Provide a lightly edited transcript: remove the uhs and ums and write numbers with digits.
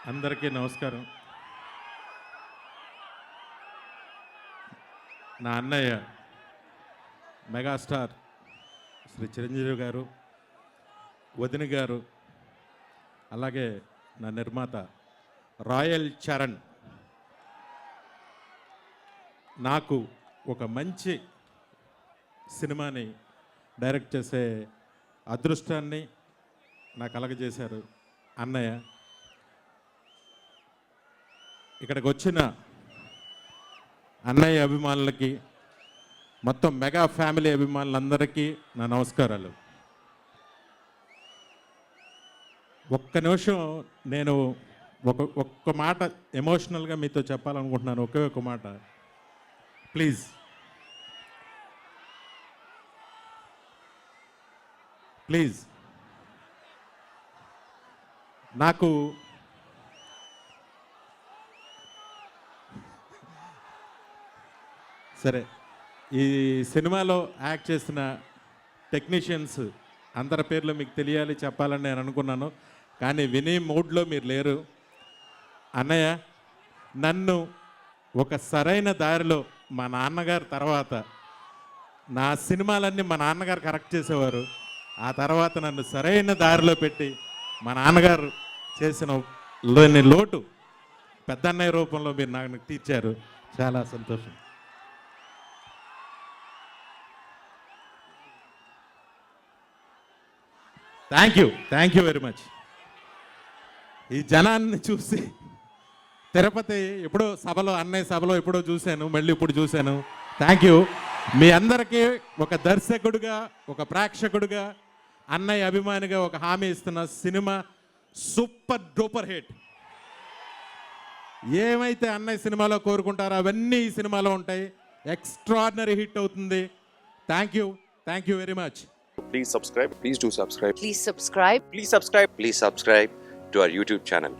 అందరికీ నమస్కారం. నా అన్నయ్య మెగాస్టార్ శ్రీ చిరంజీవి గారు, వదిన గారు, అలాగే నా నిర్మాత రాయల్ చరణ్ నాకు ఒక మంచి సినిమాని డైరెక్ట్ చేసే అదృష్టాన్ని నాకు కలగజేశారు అన్నయ్య. ఇక్కడికి వచ్చిన అన్నయ్య అభిమానులకి, మొత్తం మెగా ఫ్యామిలీ అభిమానులందరికీ నా నమస్కారాలు. ఒక్క నిమిషం నేను ఒక్క మాట ఎమోషనల్గా మీతో చెప్పాలనుకుంటున్నాను. ఒకే ఒక మాట, ప్లీజ్. ప్లీజ్ నాకు సరే, ఈ సినిమాలో యాక్ట్ చేసిన టెక్నీషియన్స్ అందరి పేర్లు మీకు తెలియాలి, చెప్పాలని నేను అనుకున్నాను. కానీ వినే మూడ్లో మీరు లేరు. అన్నయ్య, నన్ను ఒక సరైన దారిలో మా నాన్నగారు తర్వాత, నా సినిమాలన్నీ మా నాన్నగారు కరెక్ట్ చేసేవారు. ఆ తర్వాత నన్ను సరైన దారిలో పెట్టి మా నాన్నగారు చేసిన లోని లోటు పెద్దన్నయ్య రూపంలో మీరు నాకు తీర్చారు. చాలా సంతోషం. Thank you very much. ఈ జనాన్ని చూసి తిరుపతి ఎప్పుడో సభలో, అన్నయ్య సభలో ఎప్పుడో చూశాను, మళ్ళీ ఇప్పుడు చూశాను. Thank you. మీ అందరికీ ఒక దర్శకుడిగా, ఒక ప్రేక్షకుడిగా, అన్నయ్య అభిమానిగా ఒక హామీ ఇస్తున్న, సినిమా సూపర్ డూపర్ హిట్. ఏమైతే అన్నయ్య సినిమాలో కోరుకుంటారో అవన్నీ ఈ సినిమాలో ఉంటాయి. ఎక్స్ట్రాడినరీ హిట్ అవుతుంది. Thank you very much. Please subscribe. Please do subscribe. Please subscribe. Please subscribe. Please subscribe to our YouTube channel.